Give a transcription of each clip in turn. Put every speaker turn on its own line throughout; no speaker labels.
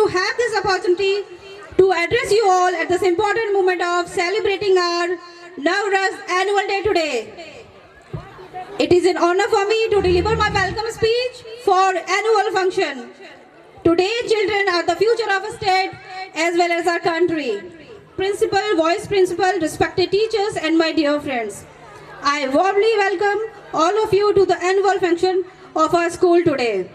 to have this opportunity to address you all at this important moment of celebrating our Navratri annual day today. It is an honor for me to deliver my welcome speech for annual function. Today, children are the future of a state as well as our country. Principal, vice principal, respected teachers and my dear friends, I warmly welcome all of you to the annual function of our school today.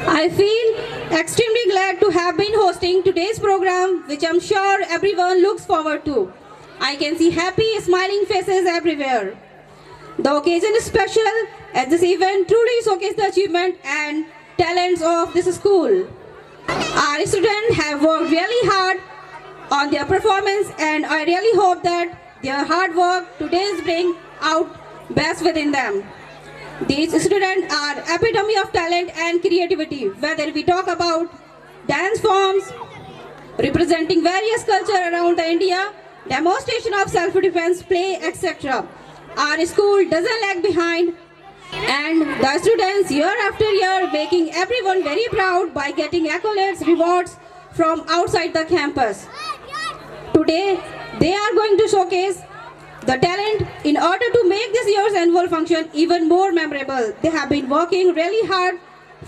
I feel extremely glad to have been hosting today's program, which I'm sure everyone looks forward to. I can see happy, smiling faces everywhere. The occasion is special as this event truly showcases the achievement and talents of this school. Our students have worked really hard on their performance, and I really hope that their hard work today bring out best within them. These students are epitome of talent and creativity, whether we talk about dance forms, representing various cultures around the India, demonstration of self-defense, play, etc. Our school doesn't lag behind, and the students year after year making everyone very proud by getting accolades, rewards from outside the campus. Today, they are going to showcase the talent in order to make this year's annual function even more memorable. They have been working really hard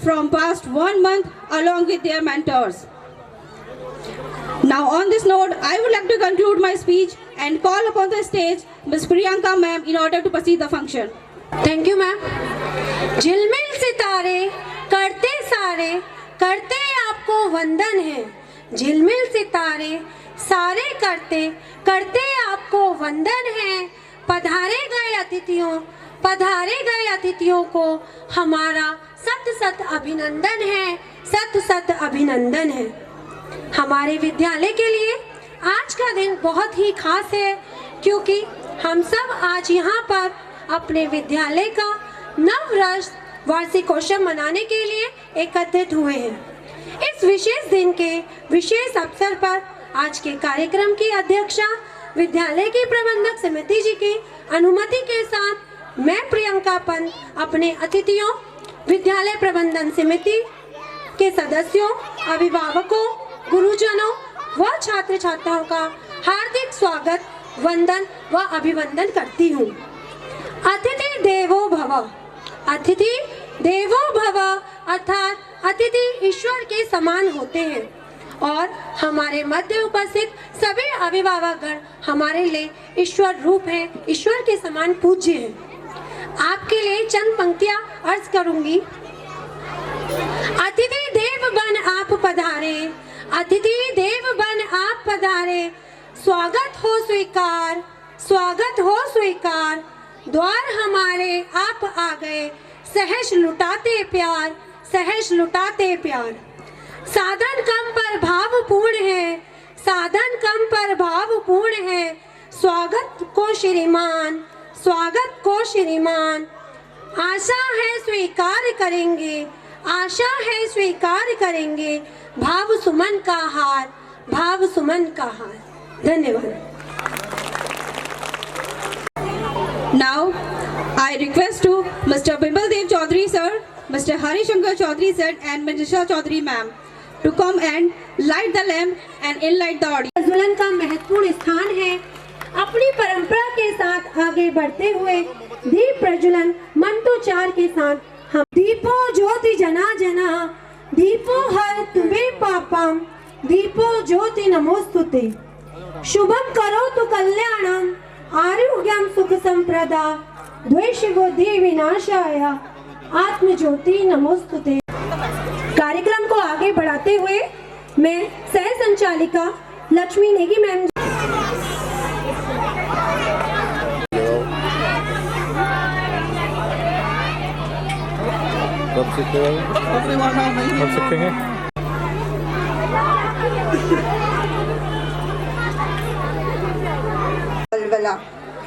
from past 1 month along with their mentors. Now on this note, I would like to conclude my speech and call upon the stage Ms. Priyanka ma'am in order to proceed the function.
Thank you ma'am. झिलमिल सितारे करते सारे करते आपको वंदन है. झिलमिल सितारे सारे करते करते आपको वंदन है. पधारे गए अतिथियों को हमारा सत सत अभिनंदन है. सत सत अभिनंदन है. हमारे विद्यालय के लिए आज का दिन बहुत ही खास है, क्योंकि हम सब आज यहाँ पर अपने विद्यालय का नववर्ष वार्षिकोत्सव मनाने के लिए एकत्रित हुए हैं. इस विशेष दिन के विशेष अवसर पर आज के कार्यक्रम की अध्यक्षता विद्यालय की प्रबंधक समिति जी की अनुमति के साथ मैं प्रियंका पंत अपने अतिथियों, विद्यालय प्रबंधन समिति के सदस्यों, अभिभावकों, गुरुजनों व छात्र छात्राओं का हार्दिक स्वागत, वंदन व अभिवंदन करती हूँ. अतिथि देवो भव. अतिथि देवो भव अर्थात अतिथि ईश्वर के समान होते हैं, और हमारे मध्य उपस्थित सभी अभिभावकगण हमारे लिए ईश्वर रूप हैं, ईश्वर के समान पूज्य हैं. आपके लिए चंद पंक्तियां अर्ज करूंगी. अतिथि देव बन आप पधारे, अतिथि देव बन आप पधारे. स्वागत हो स्वीकार, स्वागत हो स्वीकार. द्वार हमारे आप आ गए, सहज लुटाते प्यार, सहज लुटाते प्यार. साधन कम पर भावपूर्ण है, साधन कम पर भावपूर्ण है. स्वागत को श्रीमान, स्वागत को श्रीमान. आशा है स्वीकार करेंगे, आशा है स्वीकार करेंगे. भाव सुमन का हार, भाव सुमन का हार. धन्यवाद.
Now, I request to Mr. Bimal Dev Chaudhary sir, Mr. Hari Shankar Chaudhary sir and Manisha Chaudhary ma'am to come and light the lamp and enlighten the audience.
प्रज्वलन का महत्वपूर्ण स्थान है. अपनी परंपरा के साथ आगे बढ़ते हुए दीप प्रज्वलन मंत्रोच्चार के साथ हम दीपो ज्योति जना जना, दीपो हर तुमे पापम, दीपो ज्योति नमोस्तुते. शुभम करोतु कल्याणम, आरोग्यम सुख संप्रदा, द्वेष बुद्धि विनाशाय, आत्म ज्योति नमोस्तुते. कार्यक्रम को आगे बढ़ाते हुए मैं सह संचालिका लक्ष्मी नेगी मैम
कब सीखेंगे?
बलबला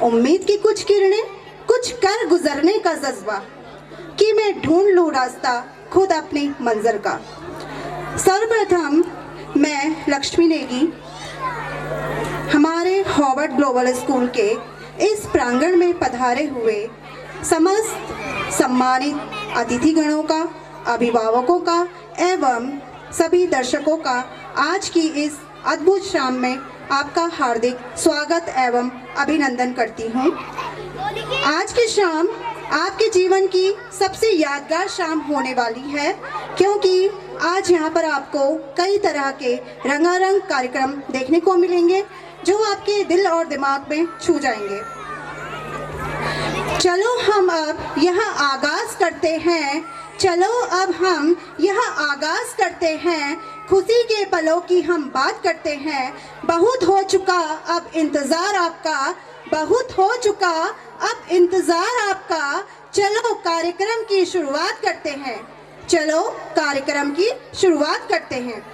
उम्मीद की कुछ किरणें, कुछ कर गुजरने का जज्बा, कि मैं ढूंढ लूं रास्ता खुद अपनी मंजर का. सर्वप्रथम मैं लक्ष्मी नेगी हमारे हॉवर्ड ग्लोबल स्कूल के इस प्रांगण में पधारे हुए समस्त सम्मानित अतिथिगणों का, अभिभावकों का एवं सभी दर्शकों का आज की इस अद्भुत शाम में आपका हार्दिक स्वागत एवं अभिनंदन करती हूँ। आज की शाम आपके जीवन की सबसे यादगार शाम होने वाली है, क्योंकि आज यहाँ पर आपको कई तरह के रंगारंग कार्यक्रम देखने को मिलेंगे जो आपके दिल और दिमाग में छू जाएंगे। चलो हम अब यहाँ आगाज करते हैं खुशी के पलों की हम बात करते हैं। बहुत हो चुका अब इंतजार आपका, चलो कार्यक्रम की शुरुआत करते हैं।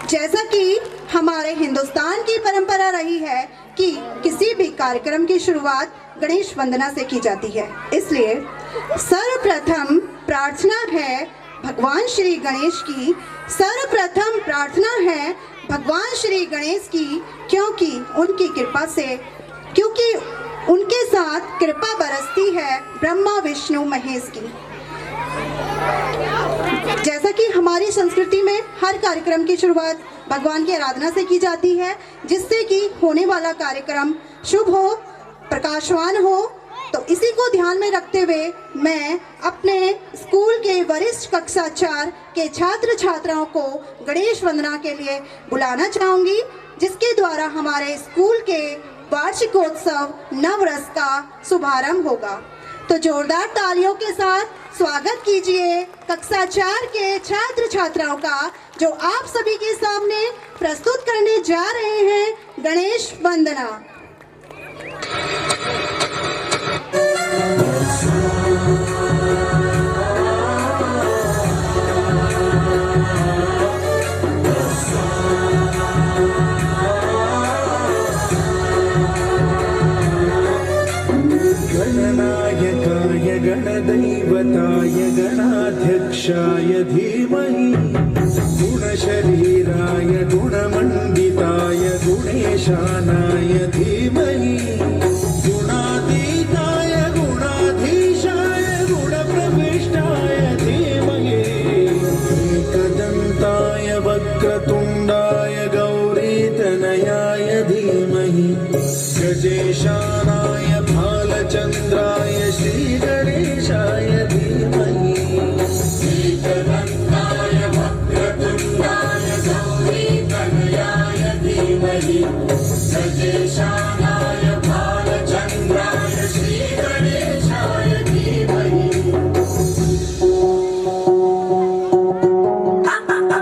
जैसा कि हमारे हिंदुस्तान की परंपरा रही है कि किसी भी कार्यक्रम की शुरुआत गणेश वंदना से की जाती है, इसलिए सर्वप्रथम प्रार्थना है भगवान श्री गणेश की, क्योंकि उनके साथ कृपा बरसती है ब्रह्मा विष्णु महेश की। जैसा कि हमारी संस्कृति में हर कार्यक्रम की शुरुआत भगवान की आराधना से की जाती है, जिससे कि होने वाला कार्यक्रम शुभ हो, प्रकाशवान हो। तो इसी को ध्यान में रखते हुए मैं अपने स्कूल के वरिष्ठ कक्षा 4 के छात्र छात्राओं को गणेश वंदना के लिए बुलाना चाहूंगी, जिसके द्वारा हमारे स्कूल के वार्षिकोत्सव नवरस का शुभारंभ होगा। तो जोरदार तालियों के साथ स्वागत कीजिए कक्षा 4 के छात्र छात्राओं का, जो आप सभी के सामने प्रस्तुत करने जा रहे हैं गणेश वंदना।
गणनायकाय गणदैवताय गणाध्यक्षाय धीमहि गुणशरीराय गुणमण्डिताय गुणेशानाय धीमहि गुणातीताय गुणाधीशाय गुणप्रविष्टाय धीमहि एकदन्ताय वक्रतुण्डाय गौरीतनयाय धीमहि गजेशानाय भालचन्द्राय श्रीगणेशाय धीमहि एकदन्ताय वक्रतुण्डाय गौरीतनयाय धीमहि गजेशानाय भालचन्द्राय श्रीगणेशाय धीमहि।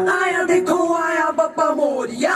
आया देखो आया बप्पा मोरिया,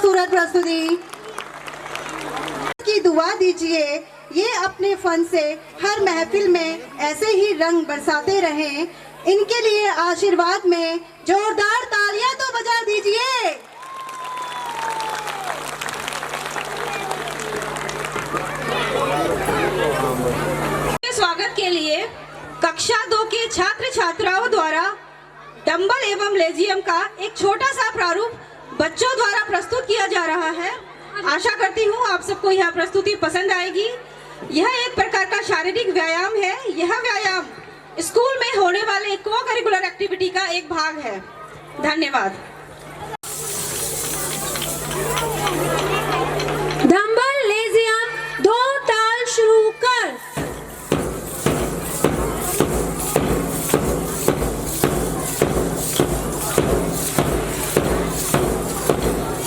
खूबसूरत प्रस्तुति की दुआ दीजिए ये अपने फन से हर महफिल में ऐसे ही रंग बरसाते रहें। इनके लिए आशीर्वाद में जोरदार तालियां तो बजा दीजिए।
स्वागत के लिए कक्षा 2 के छात्र छात्राओं द्वारा डंबल एवं लेजियम का एक छोटा सा प्रारूप बच्चों द्वारा प्रस्तुत किया जा रहा है। आशा करती हूँ आप सबको यह प्रस्तुति पसंद आएगी। यह एक प्रकार का शारीरिक व्यायाम है। यह व्यायाम स्कूल में होने वाले को करिकुलर एक्टिविटी का एक भाग है। धन्यवाद।
डंबल लेजियम 2 ताल शुरू कर।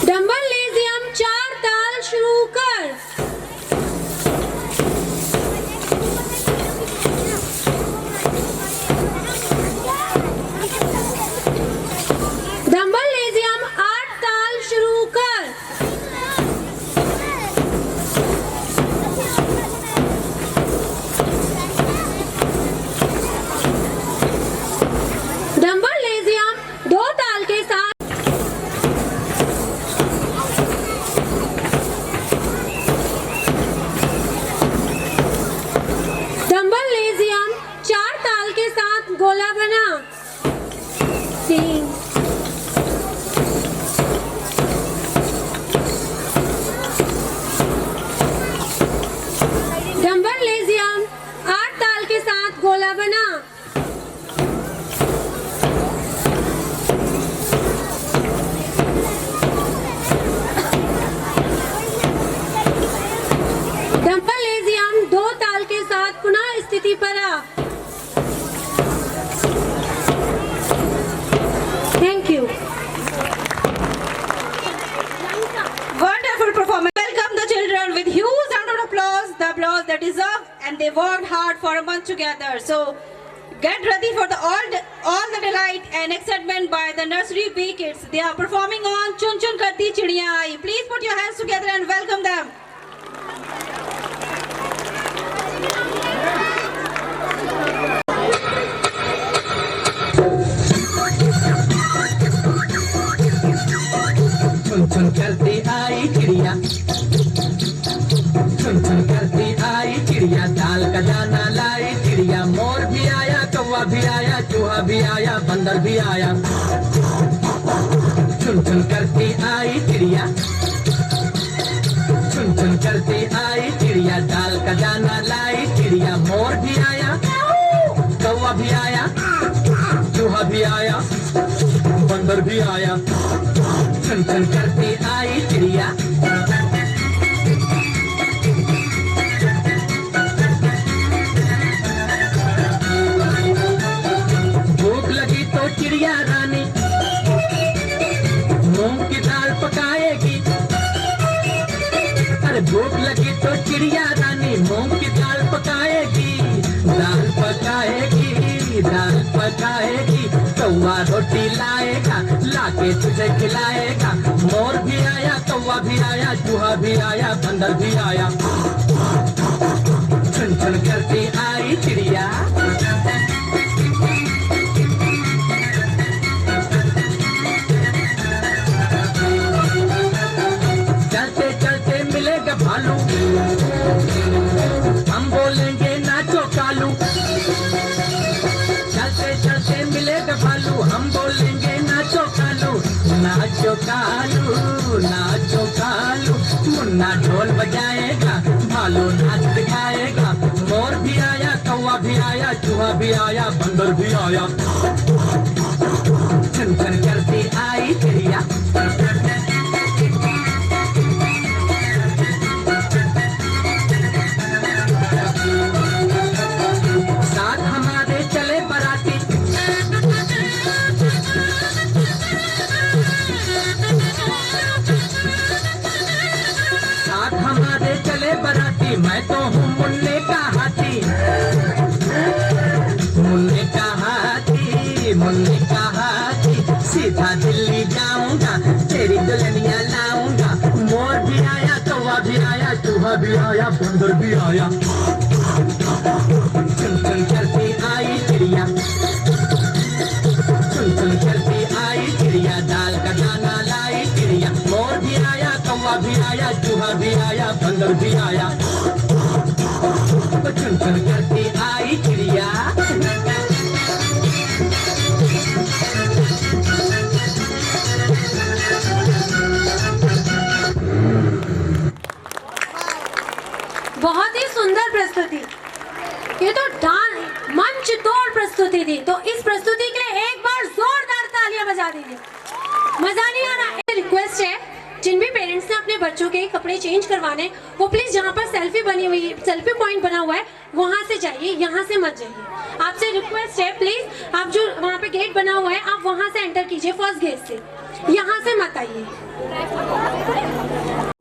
डंबल लेजियम 4 ताल शुरू कर। डंबल लेजियम 8 ताल शुरू कर। डंबल लेजियम 2 ताल के साथ डंबल लेजियम 4 ताल के साथ गोला बना। 3 डंबल लेजियम 8 ताल के साथ गोला बना। डंबल लेजियम 2 ताल के साथ पुनः स्थिति पर आ। Thank you.
Wonderful performance. Welcome the children with huge round of applause, the applause they deserve, and they worked hard for a month together. So get ready for all the delight and excitement by the nursery B kids. They are performing on Chun Chun Karti Chidiyan Aayi. Please put your hands together and welcome them.
छुन छुन करती आई चिड़िया, छुन छुन करती आई चिड़िया, दाल का दाना लाई चिड़िया। मोर भी आया, कौवा भी आया, चूहा भी आया, बंदर भी आया। छुन छुन करती आई चिड़िया, छुन छुन करती आई चिड़िया, दाल का दाना लाई चिड़िया। मोर भी आया, कौवा भी आया, चूहा भी आया, बंदर भी आया। छुन छुन करती आई चिड़िया। भूख लगी तो चिड़िया रानी मूंग की दाल पकाएगी। अरे भूख लगी तो चिड़िया रानी मूंग की दाल पकाएगी। दाल पकाएगी, दाल पकाएगी। कौवा रोटी लाएगा, लाके तुझे खिलाएगा। मोर भी आया, कौवा भी आया, चूहा भी आया, बंदर भी आया। छुन छुन करती आई चिड़िया। चलते चलते मिलेगा भालू, हम बोलेंगे नाचो कालू। चलते चलते मिलेगा भालू, हम बोलेंगे नाचो कालू। नाचो कालू, नाचो कालू। मुन्ना ढोल बजाएगा, भालू नाच दिखाएगा। मोर भी आया, कौवा भी आया, चूहा भी आया, बंदर भी आया। छुन छुन करती आई चिड़िया। साथ हमारे चले बराती, साथ हमारे चले बराती। मैं तो हूँ मुन्ने का हाथी, मुन्ने का हाथी, मुन्ने का हाथी। सीधा दिल्ली जाऊंगा, तेरी दुल्हनिया लाऊंगा। कौवा भी आया, चूहा भी आया, बंदर भी आया। चुन चुन करती आई चिड़िया, चुन चुन करती आई चिड़िया, दाल का दाना लाई चिड़िया। मोर भी आया, कौवा भी आया, चूहा भी आया, बंदर भी आया। चुन चुन करती आई चिड़िया।
बहुत ही सुंदर प्रस्तुति। ये तो मंच तोड़ प्रस्तुति थी। तो इस प्रस्तुति के लिए एक बार जोरदार तालियां बजा दीजिए। मजा नहीं आ रहा? रिक्वेस्ट है, जिन भी पेरेंट्स ने अपने बच्चों के कपड़े चेंज करवाने, वो प्लीज जहाँ पर सेल्फी बनी हुई है, सेल्फी पॉइंट बना हुआ है, वहाँ से जाइए, यहाँ से मत जाइए। आपसे रिक्वेस्ट है प्लीज, आप जो वहाँ पे गेट बना हुआ है, आप वहाँ से एंटर कीजिए फर्स्ट गेट से, यहाँ से मत आइए।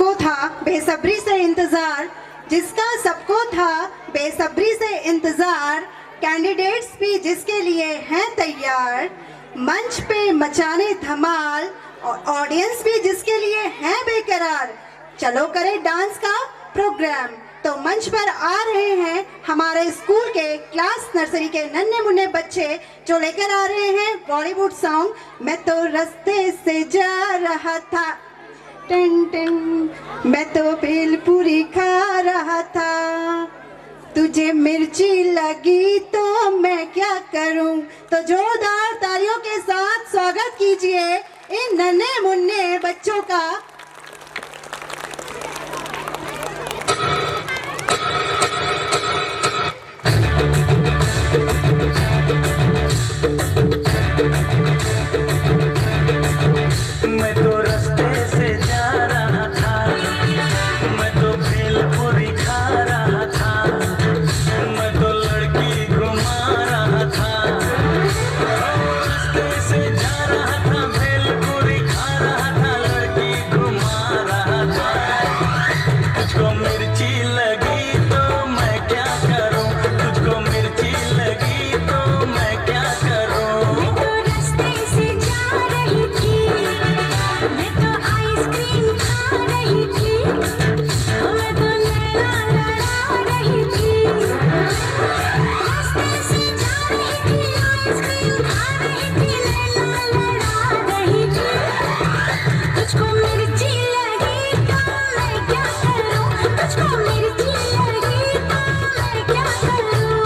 को था बेसब्री से इंतजार, जिसका सबको था बेसब्री से इंतजार, कैंडिडेट्स भी जिसके लिए हैं तैयार, मंच पे मचाने धमाल, और ऑडियंस भी जिसके लिए हैं बेकरार। चलो करें डांस का प्रोग्राम। तो मंच पर आ रहे हैं हमारे स्कूल के क्लास नर्सरी के नन्हे मुन्ने बच्चे, जो लेकर आ रहे हैं बॉलीवुड सॉन्ग मैं तो रास्ते से जा रहा था, टन टन, मैं तो भेलपूरी खा रहा था, तुझे मिर्ची लगी तो मैं क्या करूं। तो जोरदार तालियों के साथ स्वागत कीजिए इन नन्हे मुन्ने बच्चों का।
मैं तो रास्ते से जा रहा था, मैं तो भेलपूरी खा रहा था, मैं तो लड़की घुमा रहा था। रास्ते से जा रहा था, भेलपूरी खा रहा था, लड़की घुमा रहा था। तुझको मिर्ची लगी तो मैं क्या करूं, तुझको मिर्ची लगी तो मैं क्या करूं।
मैं तो रास्ते से जा रही थी, मैं तो आइसक्रीम खा रही थी, मैं तो नैना लड़ा रही थी। रास्ते से जा रही थी, आइसक्रीम खा रही थी, नैना लड़ा रही थी। तुझको मिर्ची लगी तो मैं क्या करूं, तुझको मिर्ची लगी तो मैं क्या करूं।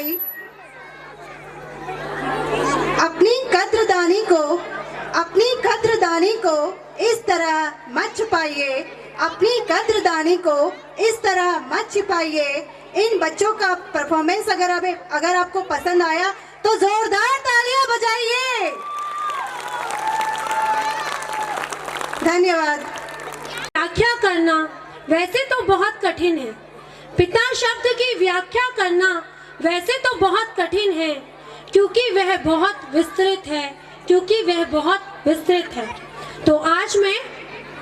भाई, अपनी कद्रदानी को इस तरह मत छुपाइए, अपनी कद्रदानी को इस तरह मत छिपाइए। इन बच्चों का परफॉर्मेंस अगर आपको पसंद आया तो जोरदार तालियां बजाइए। धन्यवाद।
व्याख्या करना वैसे तो बहुत कठिन है, पिता शब्द की व्याख्या करना वैसे तो बहुत कठिन है, क्योंकि वह बहुत विस्तृत है। तो आज मैं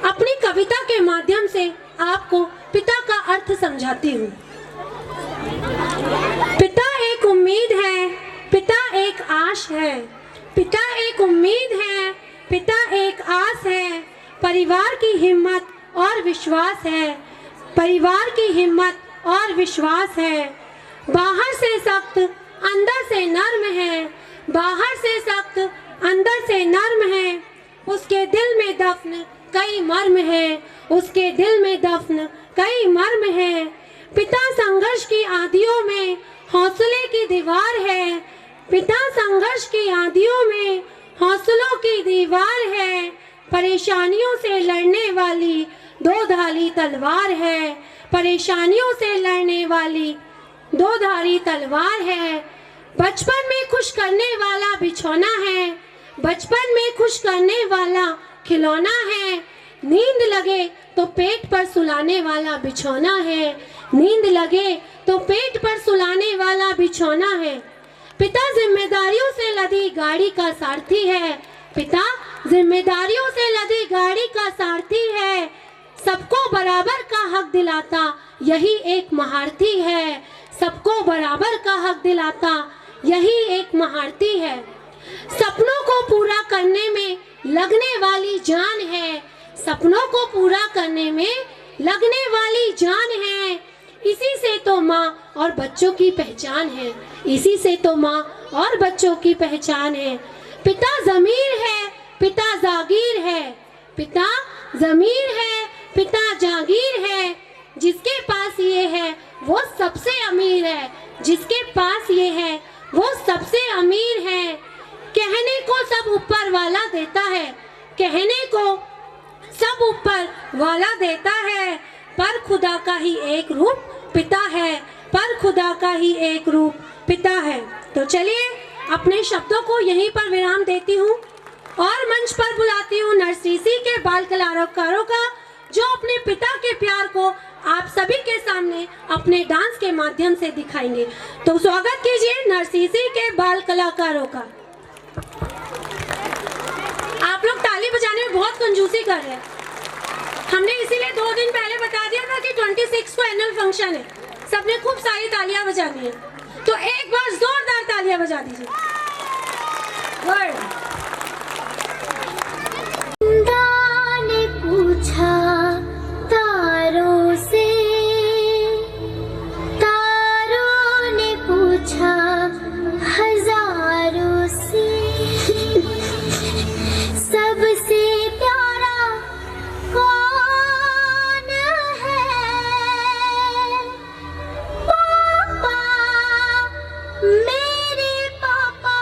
अपनी कविता के माध्यम से आपको पिता का अर्थ समझाती हूँ। पिता एक उम्मीद है, पिता एक आश है, पिता एक उम्मीद है, पिता एक आस है, परिवार की हिम्मत और विश्वास है, परिवार की हिम्मत और विश्वास है। बाहर से सख्त अंदर से नर्म है, बाहर से सख्त अंदर से नर्म है, उसके दिल में दफन कई मर्म है, उसके दिल में दफन कई मर्म है। पिता संघर्ष की आंधियों में हौसले की दीवार है, पिता संघर्ष की आंधियों में हौसलों की दीवार है, परेशानियों से लड़ने वाली दो धारी तलवार है, परेशानियों से लड़ने वाली दो धारी तलवार है। बचपन में खुश करने वाला बिछौना है, बचपन में खुश करने वाला खिलौना है, नींद लगे तो पेट पर सुलाने वाला बिछौना है, नींद लगे तो पेट पर सुलाने वाला बिछौना है। पिता जिम्मेदारियों से लदी गाड़ी का सारथी है, पिता जिम्मेदारियों से लदी गाड़ी का सारथी है, सबको बराबर का हक दिलाता यही एक महारथी है, सबको बराबर का हक दिलाता यही एक महारथी है। सपनों को पूरा करने में लगने वाली जान है, सपनों को पूरा करने में लगने वाली जान है, इसी से तो माँ और बच्चों की पहचान है, इसी से तो माँ और बच्चों की पहचान है। पिता ज़मीर है, पिता जागीर है, पिता ज़मीर है, पिता जागीर है, जिसके पास ये है वो सबसे अमीर है, जिसके पास ये है वो सबसे अमीर है। कहने को सब ऊपर वाला देता है, कहने को सब ऊपर वाला देता है, पर खुदा का ही एक रूप पिता है, पर खुदा का ही एक रूप पिता है। तो चलिए अपने शब्दों को यहीं पर विराम देती हूँ और मंच पर बुलाती हूँ नरसीसी के बाल कलाकारों का, जो अपने पिता के प्यार को आप सभी के सामने अपने डांस के माध्यम से दिखाएंगे। तो स्वागत कीजिए नरसीसी के बाल कलाकारों का। आप लोग ताली बजाने में बहुत कंजूसी कर रहे हैं, हमने इसीलिए 2 दिन पहले बता दिया था कि 26 को एनुअल फंक्शन है, सबने खूब सारी तालियां बजानी है, तो एक बार जोरदार तालियां बजा दीजिए। गुड।
ने पूछा तारों से, तारों ने पूछा हजारों से, सबसे प्यारा कौन है? पापा, मेरे पापा,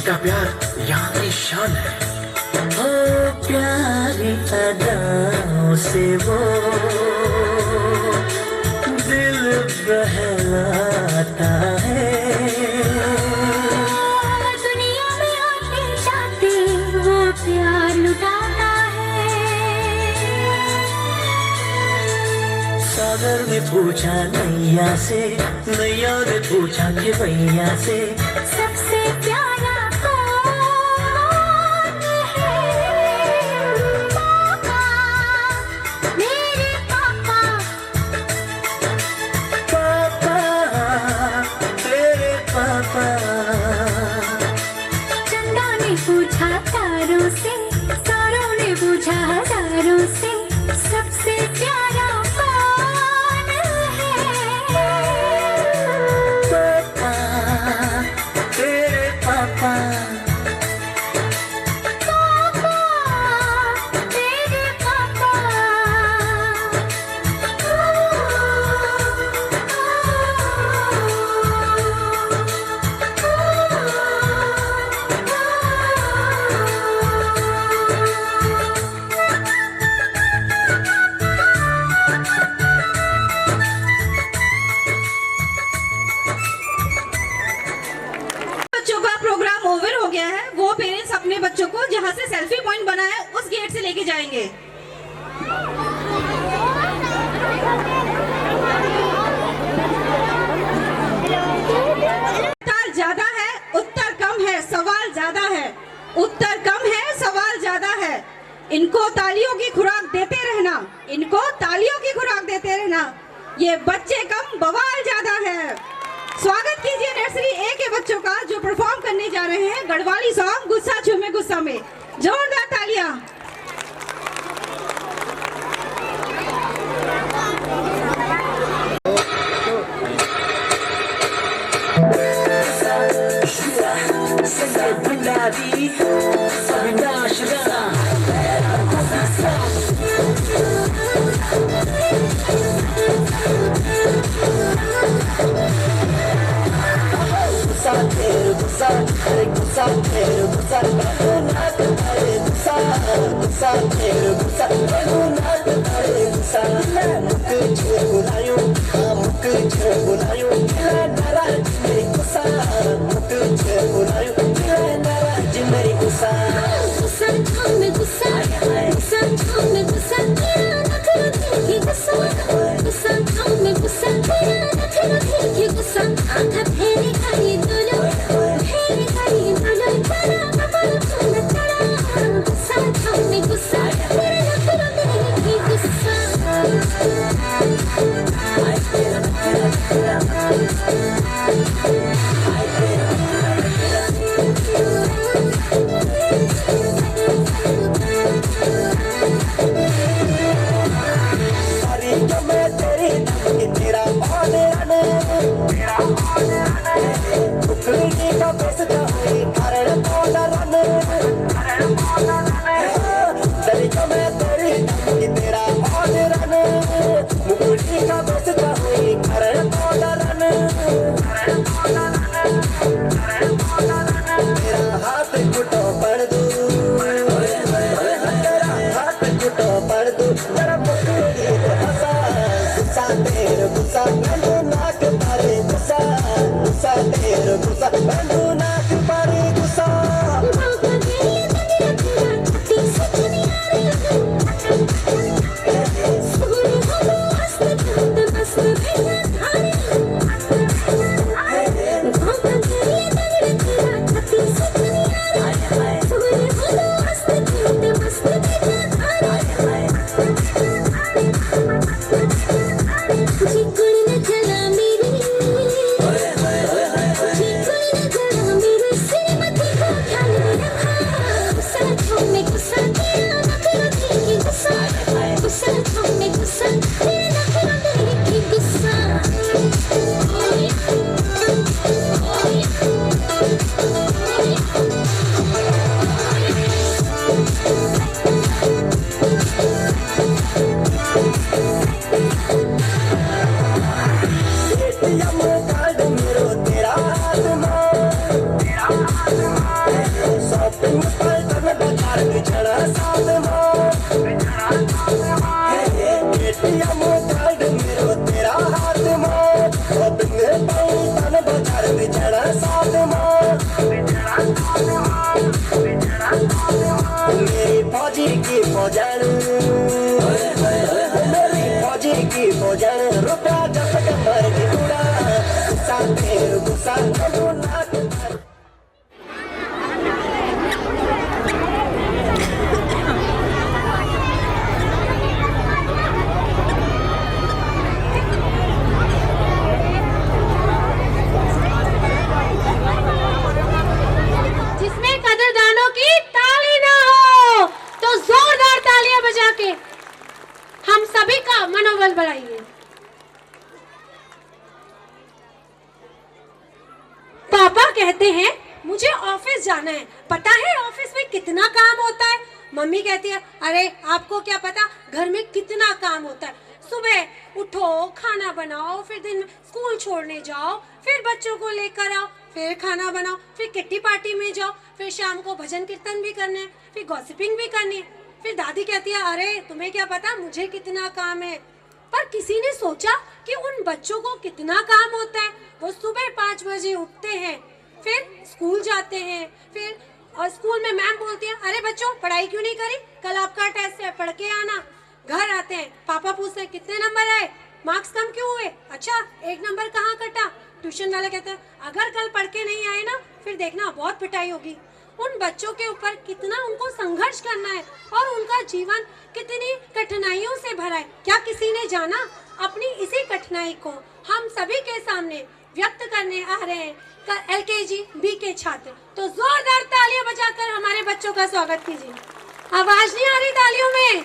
इनका प्यार यहाँ की शान है।
ओ प्यारी अदाओं से वो दिल बहलाता है।
दुनिया में आते जाते वो प्यार लुटाता है।
सागर ने पूछा नैया से, नैया ने पूछा कि भैया से,
सबसे प्यारा कौन है? पापा, मेरे पापा।
पापा तेरे पापा।
चंदा ने पूछा तारों से, तारों ने पूछा हजारों से, सबसे प्यारा कौन है?
पापा तेरे पापा।
पापा, तेरे पापा।
बच्चों का प्रोग्राम ओवर हो गया है। वो पेरेंट्स अपने बच्चों को जहाँ से सेल्फी पॉइंट बना है उस गेट से लेके जाएंगे। उत्तर ज्यादा है, उत्तर कम है, सवाल ज्यादा है। उत्तर कम है, सवाल ज्यादा है। इनको तालियों की खुराक देते रहना, इनको तालियों की खुराक देते रहना। ये बच्चे कम, बवाल ज्यादा है। स्वागत कीजिए नर्सरी ए के बच्चों का जो परफॉर्म करने जा रहे हैं गढ़वाली सॉन्ग गुस्सा झूमे गुस्सा में। जोरदार तालियां।
तेरा
रुपया जब कमर की उड़ा गुस्सा तेर गुस्सा करो ना तुम्हारा
जिसमें कदरदानों की ताली ना हो तो जोरदार तालियां बजा के हम सभी का मनोबल बढ़ाइए। पापा कहते हैं मुझे ऑफिस जाना है। पता है ऑफिस में कितना काम होता है? मम्मी कहती है अरे आपको क्या पता घर में कितना काम होता है। सुबह उठो, खाना बनाओ, फिर दिन स्कूल छोड़ने जाओ, फिर बच्चों को लेकर आओ, फिर खाना बनाओ, फिर किट्टी पार्टी में जाओ, फिर शाम को भजन कीर्तन भी करने हैं, फिर गॉसिपिंग भी करनी है। फिर दादी कहती है अरे तुम्हें क्या पता मुझे कितना काम है। पर किसी ने सोचा कि उन बच्चों को कितना काम होता है। वो सुबह 5 बजे उठते हैं, फिर स्कूल जाते हैं, फिर और स्कूल में मैम बोलती है अरे बच्चों पढ़ाई क्यों नहीं करी, कल आपका टेस्ट है, पढ़ के आना। घर आते हैं, पापा पूछते हैं कितने नंबर आए, मार्क्स कम क्यों हुए, अच्छा 1 नंबर कहाँ कटा। ट्यूशन वाले कहते हैं अगर कल पढ़ के नहीं आए ना फिर देखना बहुत पिटाई होगी। उन बच्चों के ऊपर कितना उनको संघर्ष करना है और उनका जीवन कितनी कठिनाइयों से भरा है। क्या किसी ने जाना? अपनी इसी कठिनाई को हम सभी के सामने व्यक्त करने आ रहे हैं LKG B के छात्र। तो जोरदार तालियां बजाकर हमारे बच्चों का स्वागत कीजिए। आवाज नहीं आ रही तालियों में?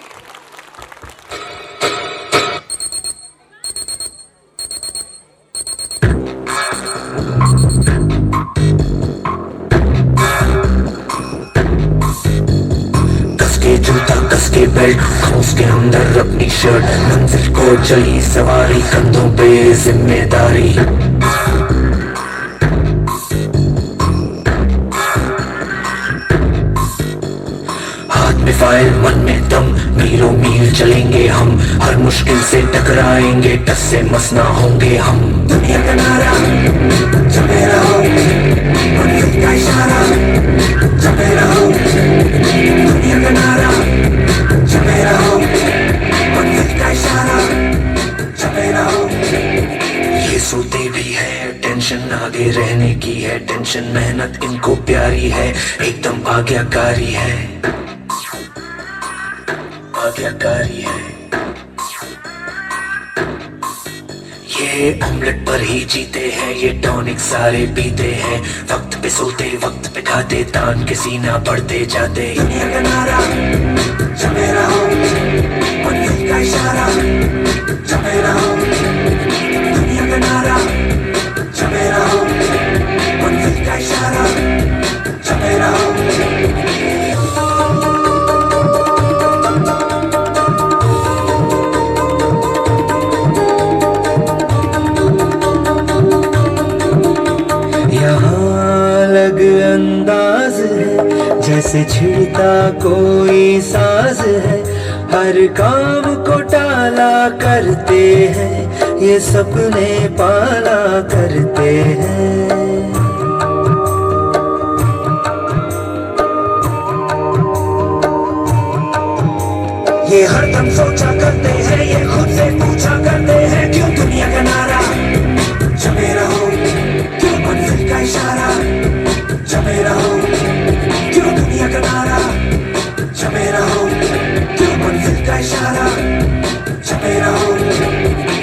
जूता कस के बेल्ट उसके अंदर अपनी शर्ट मंजिल को चली सवारी कंधों पे जिम्मेदारी हाथ में फाइल मन में दम मीलों मील चलेंगे हम हर मुश्किल से टकराएंगे टस से मस ना होंगे हम दुनिया का नारा जमे रहो मंजिल का इशारा जमे रहो दुनिया का नारा जमे रहो मंजिल का इशारा जमे रहो। ये सोते भी है टेंशन आगे रहने की है टेंशन मेहनत इनको प्यारी है एकदम आज्ञाकारी है आज्ञाकारी है। ये ऑमलेट पर ही जीते हैं ये टॉनिक सारे पीते हैं वक्त पे सोते वक्त पे खाते तान के सीना बढ़ते जाते दुनिया का नारा जमे रहो मंजिल का इशारा जमे रहो दुनिया का नारा जमे रहो मंजिल का इशारा जमे रहो। अलग अंदाज है जैसे छिड़ता कोई साज है हर काम को टाला करते हैं ये सपने पाला करते हैं। ये हरदम सोचा करते हैं ये खुद से पूछा करते हैं क्यों दुनिया का नारा जमे रहो क्यों मंजिल का इशारा जमे रहो क्यों दुनिया का नारा जमे रहो क्यों मंजिल का इशारा जमे रहो।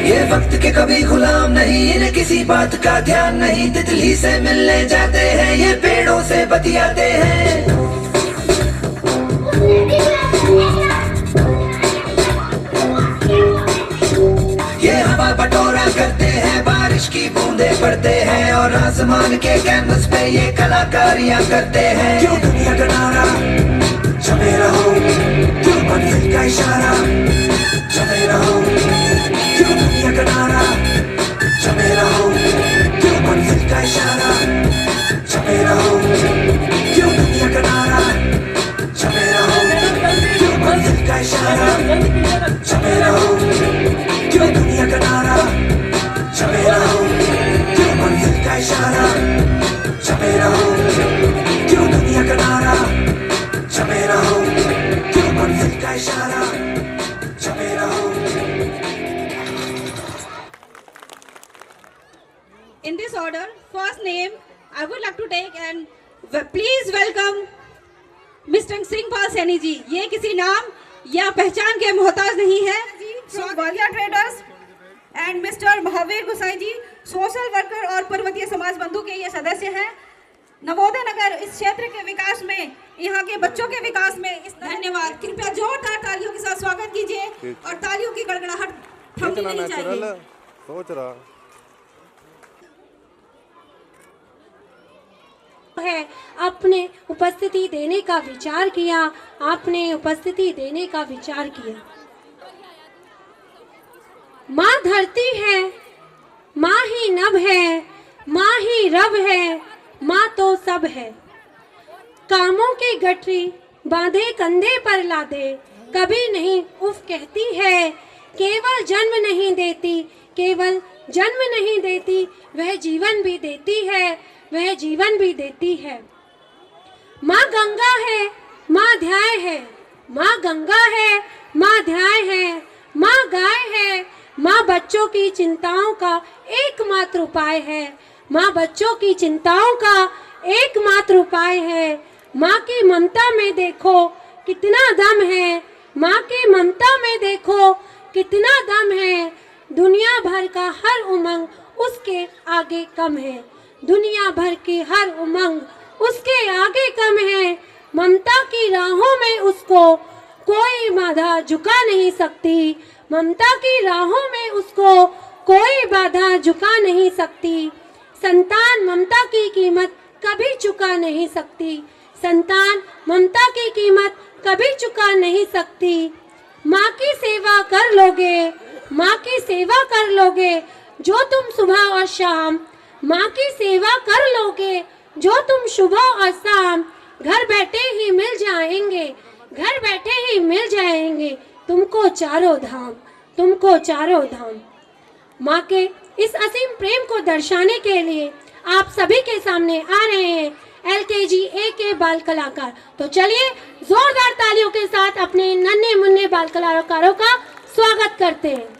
ये वक्त के कभी गुलाम नहीं इन्हें किसी बात का ध्यान नहीं तितली से मिलने जाते हैं ये पेड़ों से बतियाते हैं। ये हवा बटोरा करते हैं बारिश की बूंदे पड़ते हैं और आसमान के कैनवस पे ये कलाकारियां करते हैं क्यों दुनिया का नारा जमे रहो क्यों मंजिल का इशारा जमे रहो क्यों दुनिया का नारा जमे रहो क्यों मंजिल का इशारा जमे रहो क्यों दुनिया का नारा जमे रहो क्यों मंजिल का इशारा जमे रहो क्यों दुनिया का नारा जमे रहो क्यों मंजिल का इशारा जमे रहो क्यों दुनिया का नारा जमे रहो क्यों मंजिल का इशारा जमे रहो।
Please welcome mister Singhpal Saini ji. ये किसी नाम या पहचान के मोहताज नहीं है। Gwalior traders and mister Mahavir Gosain ji, social worker और पर्वतीय समाज बंधु के ये सदस्य हैं। नवोदय नगर इस क्षेत्र के विकास में, यहाँ के बच्चों के विकास में इस धन्यवाद। कृपया जोरदार तालियों के साथ स्वागत कीजिए और तालियों की गड़गड़ाहट थमनी नहीं चाहिए।
सोच रहा
है आपने उपस्थिति देने का विचार किया, आपने उपस्थिति देने का विचार किया। माँ धरती है, माँ ही नभ है, माँ ही रब है, माँ तो सब है। कामों की गठरी बांधे कंधे पर लादे, कभी नहीं उफ कहती है। केवल जन्म नहीं देती, केवल जन्म नहीं देती, वह जीवन भी देती है, वह जीवन भी देती है। माँ गंगा है, माँ ध्याय है, माँ गंगा है, माँ ध्याय है, माँ गाय है, माँ बच्चों की चिंताओं का एकमात्र उपाय है, माँ बच्चों की चिंताओं का एकमात्र उपाय है। माँ की ममता में देखो कितना दम है, माँ की ममता में देखो कितना दम है। दुनिया भर का हर उमंग उसके आगे कम है, दुनिया भर की हर उमंग उसके आगे कम है। ममता की राहों में उसको कोई बाधा झुका नहीं सकती, ममता की राहों में उसको कोई बाधा झुका नहीं सकती। संतान ममता की कीमत कभी चुका नहीं सकती, संतान ममता की कीमत कभी चुका नहीं सकती। माँ की सेवा कर लोगे, माँ की सेवा कर लोगे जो तुम सुबह और शाम, माँ की सेवा कर लोगे जो तुम सुबह और शाम। घर बैठे ही मिल जाएंगे, घर बैठे ही मिल जाएंगे तुमको चारों धाम, तुमको चारों धाम। माँ के इस असीम प्रेम को दर्शाने के लिए आप सभी के सामने आ रहे हैं LKG A के बाल कलाकार। तो चलिए जोरदार तालियों के साथ अपने नन्हे मुन्ने बाल कलाकारों का स्वागत करते हैं।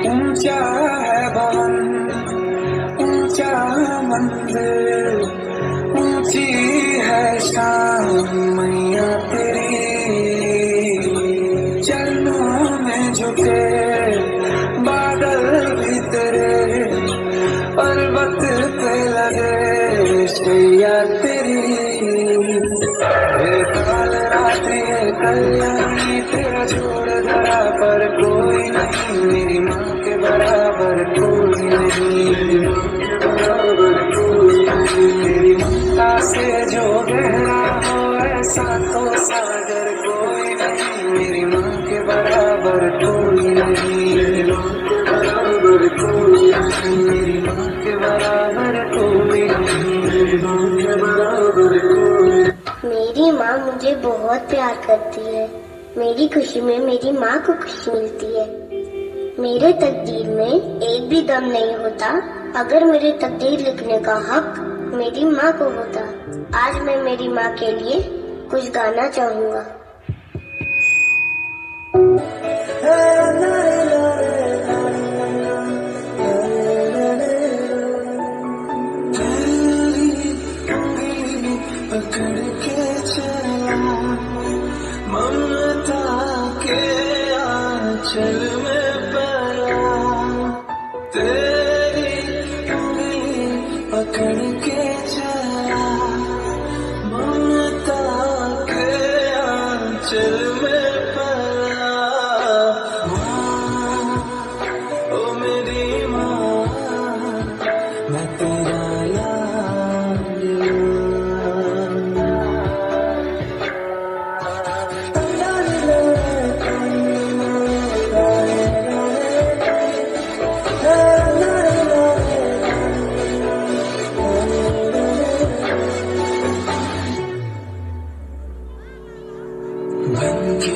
ऊंचा है भवन, ऊंचा मंदिर, ऊंची है शान मैया तेरी। चरणों में झुके बादल भी तेरे, पर्वत पे लगे शैया तेरी। हे काल रात्रि है कल्याणी, तेरा जोड़ धरा पर कोई नहीं, मेरी माँ के बराबर कोई नहीं, मेरी माँ के बराबर कोई नहीं। तेरी ममता से जो गहरा हो ऐसा तो सागर कोई नहीं, मेरी माँ के बराबर कोई नहीं, मेरी माँ के बराबर कोई नहीं, मेरी माँ के बराबर कोई नहीं, मेरी माँ के बराबर कोई।
मेरी माँ मुझे बहुत प्यार करती है, मेरी खुशी में मेरी माँ को खुशी मिलती है। मेरे तकदीर में एक भी दम नहीं होता अगर मेरी तकदीर लिखने का हक मेरी माँ को होता। आज मैं मेरी माँ के लिए कुछ गाना चाहूँगा।
ममता के आंचल में पला, तेरी उंगली पकड़ के चला। ममता के आंचल में पला, माँ ओ मेरी माँ, मैं तेरा लाडला।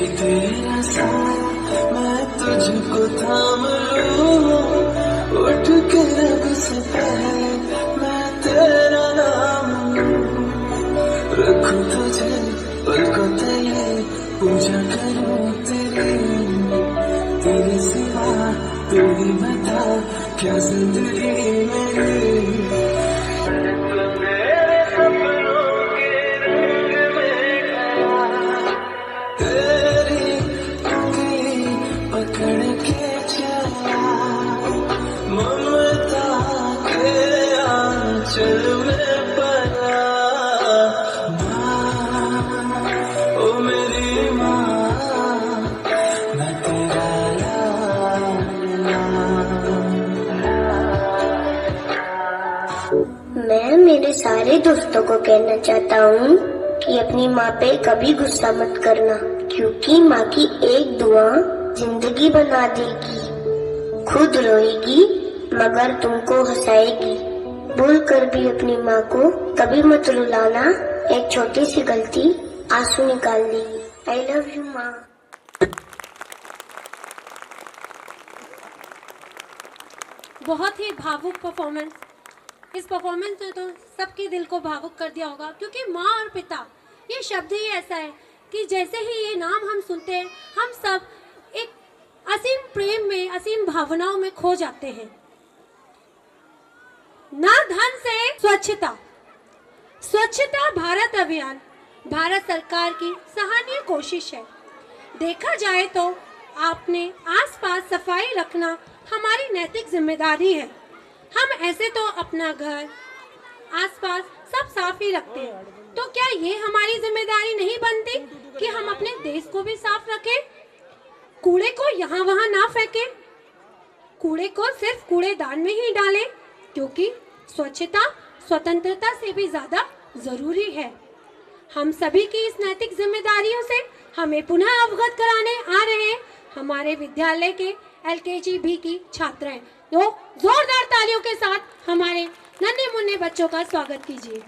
कोई तेरा साथ मैं तुझको थाम लूं, उठ के रब से पहले मैं तेरा नाम रखूं तुझे पलकों तले, पूजा करूं तेरे सिवा तू ही बता क्या जिंदगी मेरी। तो मेरे सपनों के रंग में ढला, तेरी उंगली पकड़ के चला, ममता के आंचल में पला। माँ ओ मेरी माँ, मैं तेरा
मैं मेरे सारे दोस्तों को कहना चाहता हूँ कि अपनी माँ पे कभी गुस्सा मत करना, क्योंकि माँ की एक दुआ जिंदगी बना देगी। खुद रोएगी मगर तुमको हंसाएगी। भूल कर भी अपनी माँ को कभी मत रुलाना, एक छोटी सी गलती आंसू निकाल देगी। आई लव यू माँ।
बहुत ही भावुक परफॉर्मेंस। इस परफॉर्मेंस ने तो सबके दिल को भावुक कर दिया होगा, क्योंकि माँ और पिता ये शब्द ही ऐसा है कि जैसे ही ये नाम हम सुनते हैं हम सब एक असीम प्रेम में, असीम भावनाओं में खो जाते हैं। ना धन से स्वच्छता। स्वच्छता भारत अभियान भारत सरकार की सराहनीय कोशिश है। देखा जाए तो आपने आसपास सफाई रखना हमारी नैतिक जिम्मेदारी है। हम ऐसे तो अपना घर आसपास सब साफ ही रखते हैं, तो क्या ये हमारी जिम्मेदारी नहीं बनती कि हम अपने देश को भी साफ रखें? कूड़े को यहाँ वहाँ ना फेंकें, कूड़े को सिर्फ कूड़ेदान में ही डालें, क्योंकि स्वच्छता स्वतंत्रता से भी ज्यादा जरूरी है। हम सभी की इस नैतिक जिम्मेदारियों से हमें पुनः अवगत कराने आ रहे हैं हमारे विद्यालय के LKG B की छात्राएं। तो जोरदार तालियों के साथ हमारे नन्हे मुन्ने बच्चों का स्वागत कीजिए।